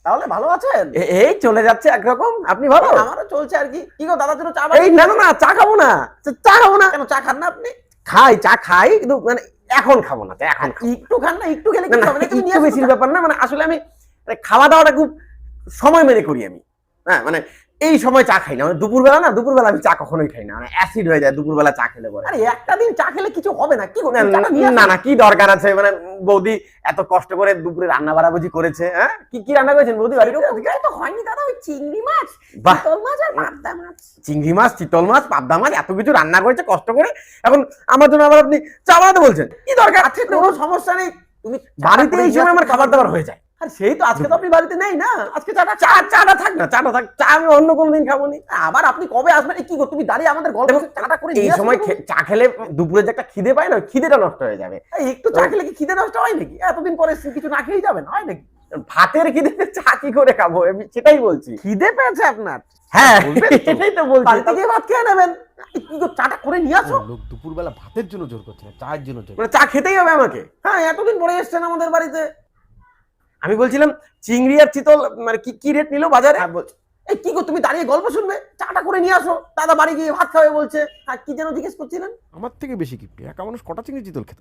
তাহলে ভালো আছেন? এই চলে যাচ্ছে একরকম। আপনি ভালো? আমারও চলছে আর কি। কি গো দাদার জন্য চা এই না না না, চা খাবো না, চা খাবো না। কেন চা খান না আপনি? খাই, চা খাই, কিন্তু মানে এখন খাবো না, এখন খাবো না। একটু খান না, একটু খেলে না কি না, হবে না? তুমি নিয়ে একটু আসো বেশির চা। ব্যাপার না, মানে আসলে আমি খাওয়া দাওয়াটা খুব সময় মেনে করি আমি। হ্যাঁ, মানে এই সময় চা খাই না, মানে দুপুরবেলা না, দুপুরবেলা আমি চা কখনোই খাই না, মানে অ্যাসিড হয়ে যায় দুপুরবেলা চা খেলে পরে। আরে একটা দিন চা খেলে কিছু হবে না, কি গো না তুমি চাটা নিয়ে না আসো। না, কি দরকার আছে, মানে বৌদি এত কষ্ট করে দুপুরে রান্না বাড়াবুঝি করেছে। হ্যাঁ, কি কি রান্না করেছেন বৌদি বাড়িতে? এরকম তো হয়নি দাদা, ওই চিংড়ি মাছ, বাহ। চিতল মাছ আর পাবদা মাছ। চিংড়ি মাছ, চিতল মাছ, পাবদা মাছ, এত কিছু রান্না করেছে কষ্ট করে, এখন আমার জন্য আবার আপনি চা বানাতে বলছেন? কি দরকার? আছে কোনো সমস্যা নেই, তুমি বাড়িতে এই সময় আমার খাবার দাবার হয়ে যায়। আর সেই তো আজকে তো আপনি বাড়িতে নেই না, আজকে চাটা চাটা থাক না, চাটা থাক, চা আমি অন্য কোনো দিন খাবো নি। আবার আপনি কবে আসবেন? এই কি গো তুমি দাঁড়িয়ে আমাদের গল্প করছো, চাটা করে এই নিয়ে আসো সময় তো। চা খেলে দুপুরে যে একটা খিদে পায় না, ওই খিদেটা নষ্ট হয়ে যাবে। এই একটু চা খেলে কি খিদে নষ্ট হয় নাকি? এতদিন পরে কিছু না খেয়ে যাবেন, হয় নাকি? ভাতের খিদেতে চা কি করে খাবো, আমি সেটাই বলছি। খিদে পেয়েছে আপনার? হ্যাঁ, বলবেন তো? এটাই তো বলছি। বাড়িতে গিয়ে ভাত খেয়ে নেবেন। এই কি গো চাটা করে নিয়ে আসো। লোক দুপুরবেলা ভাতের জন্য জোর করছে না, চায়ের জন্য জোর। মানে চা খেতেই হবে আমাকে। হ্যাঁ, এতদিন পরে এসছেন আমাদের বাড়িতে। আমি বলছিলাম চিংড়ি আর চিতল মানে কি কি রেট নিল বাজারে? এই কি গো তুমি দাঁড়িয়ে গল্প শুনবে, চাটা করে নিয়ে আসো। দাদা বাড়ি গিয়ে ভাত খাবে বলছে। আর কি যেন জিজ্ঞেস করছিলেন? আমার থেকে বেশি কিপ্টে, একা মানুষ কটা চিংড়ি চিতল খেতে